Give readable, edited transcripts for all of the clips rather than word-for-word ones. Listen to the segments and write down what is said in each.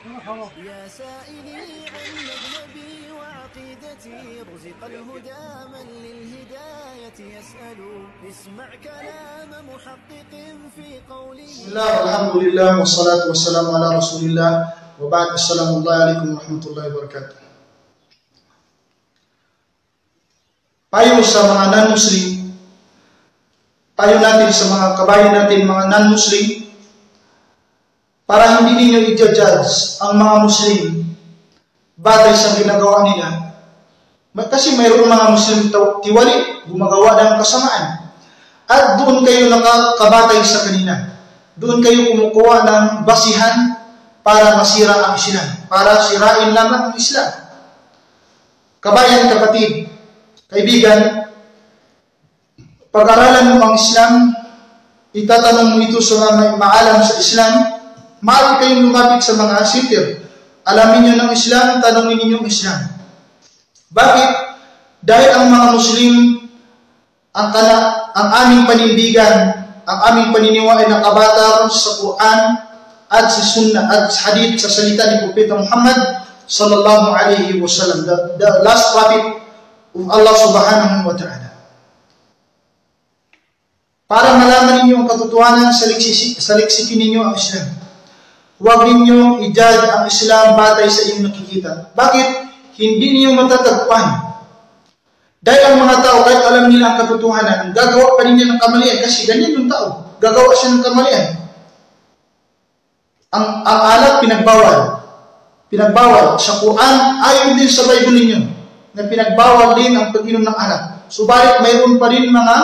يا سائلي عن مذهبي وعقيدتي رزق الهدى من للهداية يسأل اسمع كلام محقق في قوله. بسم الله والحمد لله والصلاة والسلام على رسول الله وبعد. السلام عليكم ورحمة الله وبركاته. Payo sa mga non-Muslim, payo natin sa mga kabayan natin, mga non-Muslim, para hindi ninyo i-judge ang mga Muslim batay sa ginagawa nila. Kasi mayroong mga Muslim tiwali, gumagawa ng kasamaan. At doon kayo nakakabatay sa kanila. Doon kayo kumukuha ng basihan para masira ang Islam, para sirain lamang ang Islam. Kabayan, kapatid, kaibigan, pag-aralan mo ang Islam, itatanong mo ito sa mga maalam sa Islam, maaari kayong lumapit sa mga sitir. Alamin nyo ng Islam, tanongin ninyo ang Islam. Bakit? Dahil ang mga Muslim, ang aming panindigan, ang aming paniniwala ay nakabatar sa Quran at sa Sunnah at sa Hadith, sa salita ni Propeta Muhammad sallallahu alaihi wasallam, the last prophet of Allah subhanahu wa ta'ala. Para malaman ninyo ang katotohanan, saliksikin ninyo ang Islam. Huwag ninyo i-judge ang Islam batay sa inyong nakikita. Bakit? Hindi ninyo matatagpuan. Dahil ang mga tao, kahit alam nila ang katotohanan, gagawa pa rin niya ng kamalian kasi ganyan yung tao. Gagawa siya ng kamalian. Ang alat, pinagbawal. Pinagbawal. Sa Quran, ayon din sa Bible ninyo, na pinagbawal din ang pag-inom ng alak. Subalit mayroon pa rin mga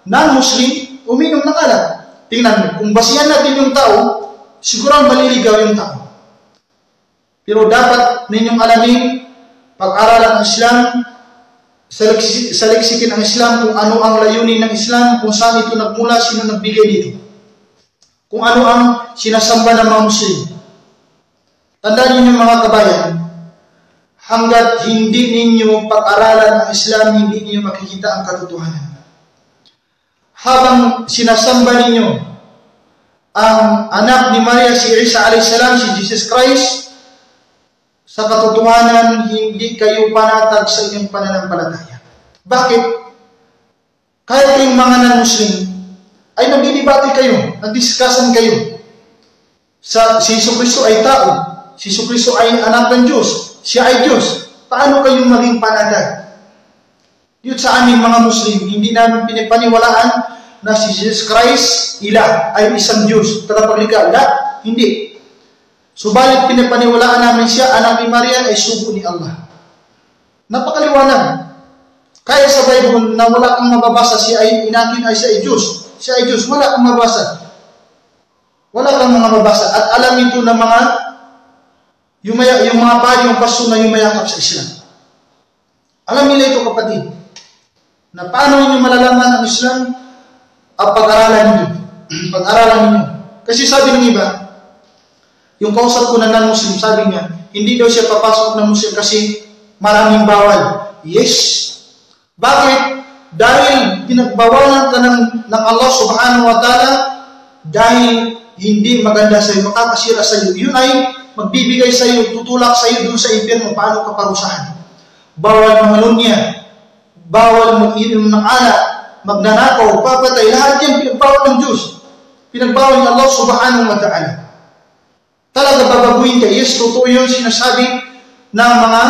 non-Muslim uminom ng alak. Tingnan mo, kung basihan natin yung tao, siguro maliligaw yung tao. Pero dapat ninyong alamin, pag-aralan ang Islam, saliksikin ang Islam kung ano ang layunin ng Islam, kung saan ito nagmula, sino nagbigay dito. Kung ano ang sinasamba ng mga Muslim. Tandaan ninyo mga kabayan, hanggat hindi ninyo pag-aralan ang Islam, hindi ninyo makikita ang katotohanan. Habang sinasamba ninyo ang anak ni Maria, si Isa a.s., si Jesus Christ, sa katotohanan, hindi kayo panatag sa inyong pananampalataya. Bakit? Kahit kayong mga non-Muslim, ay nagdidebate kayo, nagdiskussan kayo. Si Jesucristo ay tao, si Jesucristo ay anak ng Diyos, siya ay Diyos. Paano kayong maging panatag? Yun sa aming mga Muslim, hindi namin pinipaniwalaan na si Jesus Christ, ilah, ay isang Diyos, tagapaglikha. Hindi. Subalit pinipaniwalaan namin siya, anak ni Maria, ay sugo ni Allah. Napakaliwanag. Kaya sa Bible na wala kang mababasa, siya ay inakin ay siya ay Diyos. Siya ay Diyos, wala kang mabasa. Wala kang mga mabasa. At alam ito ng mga yung mga yung pasto na yumayakap sa Islam. Alam nila ito, kapatid, na paano ninyo malalaman ang Islam at pag-aralan ninyo. Pag-aralan ninyo. Kasi sabi ng iba, yung kausap ko na non-Muslim, sabi niya, hindi daw siya papasok ng Muslim kasi maraming bawal. Yes. Bakit? Dahil pinagbawalan ka ng Allah subhanahu wa ta'ala dahil hindi maganda sa iyo, makakasira sa iyo. Yun ay magbibigay sa iyo, tutulak sa iyo doon sa impyerno, paano ka parusahan. Bawal mangalunya, bawal mag-inom ng alak, magnanakaw, papatay, lahat yan pinagbawal ng Diyos. Pinagbawal ng Allah subhanahu wa ta'ala. Talaga babaguhin ka. Yes, totoo yun sinasabi ng mga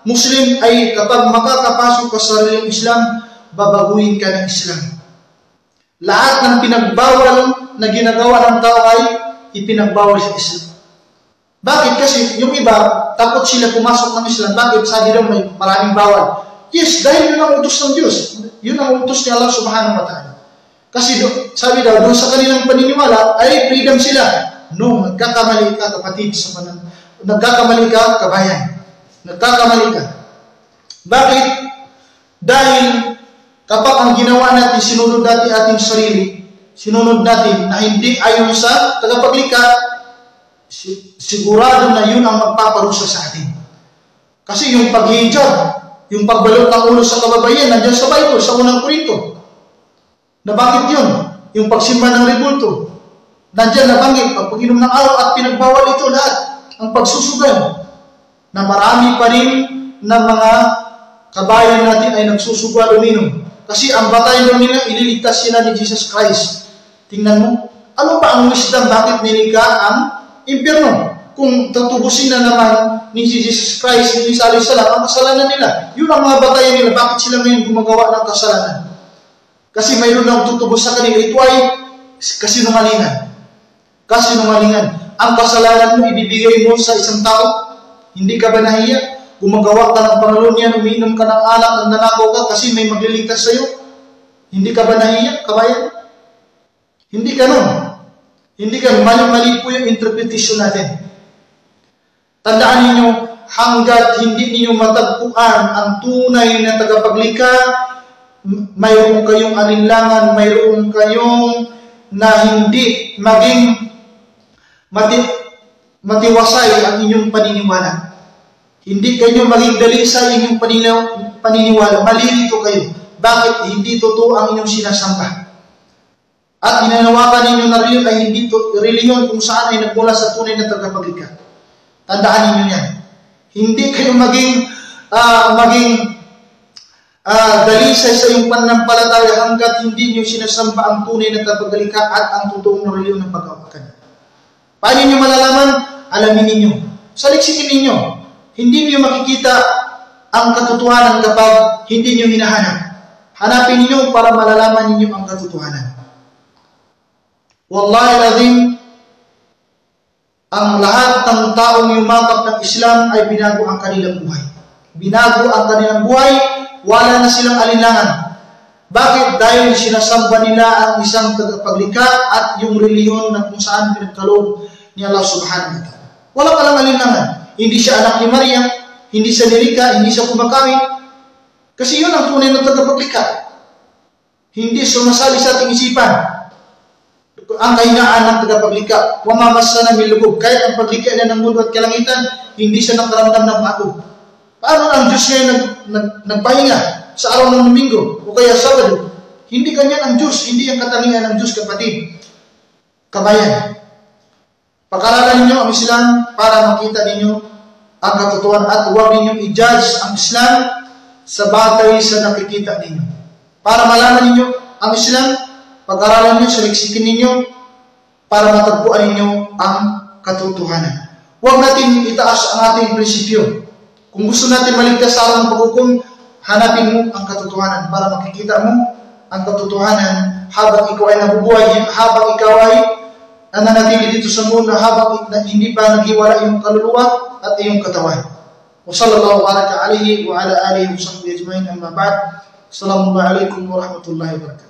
Muslim ay kapag makakapasok ka sa relayong Islam, babaguhin ka ng Islam. Lahat ng pinagbawal na ginagawa ng tao ay ipinagbawal sa Islam. Bakit? Kasi yung iba, takot sila pumasok ng Islam. Bakit? Sabi daw may maraming bawal. Yes, dahil yun ang utos ng Diyos. Yun ang utos ni Allah subhanahu wa ta'ala. Kasi sabi daw, doon sa kanilang paniniwala, ay freedom sila. No, nagkakamali ka, kapatid, nagkakamali ka, kabayan. Nagkakamali ka. Bakit? Dahil kapag ang ginawa natin, sinunod natin ating sarili, sinunod natin na hindi ayon sa tagapaglikha, sigurado na yun ang magpaparusa sa atin. Kasi yung paghijab, yung pagbalot ng ulo sa kababayan, nandiyan sa Bible, sa unang Korinto. Nabanggit yun. Yung pagsimba ng rebulto, nandiyan nabanggit, pag-inom ng araw at pinagbawal ito lahat. ang pagsusugal na marami pa rin ng mga kabayan natin ay nagsusugal uminom. Kasi ang batayan nila, ililigtas sila ni Jesus Christ. Tingnan mo, ano ba ang wisdom? Bakit nilikha ang impyerno? Kung tutubusin na naman ni Jesus Christ, ni Isa alayhi salam, ang kasalanan nila. Yun ang mga batayan nila. Bakit sila ngayon gumagawa ng kasalanan? Kasi mayroon lang tutubos sa kanila. Ito ay kasinungalingan. Kasinungalingan. Ang kasalanan mo, ibibigay mo sa isang tao. Hindi ka ba nahiya? Gumagawa ka ng pangalunyan, umiinom ka ng alak, nanakaw ka kasi may magliligtas sa'yo. Hindi ka ba nahiya, kabayan? Hindi ka nun. Hindi ka nun. Mali-mali po yung interpretation natin. Tandaan ninyo, hanggat hindi ninyo matagpuan ang tunay na tagapaglikha, mayroon kayong alinlangan, mayroon kayong na hindi maging matiwasay ang inyong paniniwala. Hindi kayo maging dalisay inyong paniniwala. Malilito kayo. Bakit hindi totoo ang inyong sinasamba? At inanawakan ninyo na reliyon ay hindi reliyon kung saan ay nagmula sa tunay na tagapaglikha. Tandaan ninyo yan. Hindi kayo maging dalisay sa iyong pananampalataya hanggat hindi niyo sinasamba ang tunay na tagapaglikha at ang totoong reliyon ng pagkawakan. Paano niyo malalaman? Alamin ninyo. Saliksikin ninyo. Hindi niyo makikita ang katotohanan kapag hindi niyo hinahanap. Hanapin niyo para malalaman ninyo ang katotohanan. Wallahi alazim, ang lahat ng taong yumakap ng Islam ay binago ang kanilang buhay. Binago ang kanilang buhay, wala na silang alinlangan. Bakit? Dahil sinasamba nila ang isang tagapaglikha at yung reliyon na kung saan pinagkaloob ni Allah subhanahu wa ta'ala. Wala ka lang alinlangan. Hindi siya anak ni Maria, hindi siya nilikha, hindi siya kumakawin. Kasi yun ang tunay na tagapaglikha. Hindi sumasali sa ating isipan ang kahinaan ng tagapaglikha. Wamamasa na milugog. Kahit ang paglikha niya ng mundo at kalangitan, hindi siya nakaramdam ng pagod. Paano ang Diyos ngayon nagpahinga sa araw ng Domingo o kaya Sabado? Hindi ganyan ang Diyos. Hindi ang katangian ng Diyos, kapatid. Kabayan. Pag-aralan ninyo ang Islam para makita ninyo ang katotohanan at huwag ninyong i-judge ang Islam sa batay sa nakikita ninyo. Para malaman ninyo ang Islam, pag-aralan ninyo, saliksikin ninyo para matagpuan ninyo ang katotohanan. Huwag natin itaas ang ating prinsipyo. Kung gusto natin maligtas sa araw ng paghukom, hanapin mo ang katotohanan para makikita mo ang katotohanan habang ikaw ay nabubuhay, habang ikaw ay nananatili dito sa mundo, habang hindi pa naghiwala iyong kaluluwa at iyong katawan. Wa sallallahu baraka alayhi wa ala alihi wa sahbihi ajma'in, amma ba'd. Assalamu alaikum warahmatullahi wabarakatuh.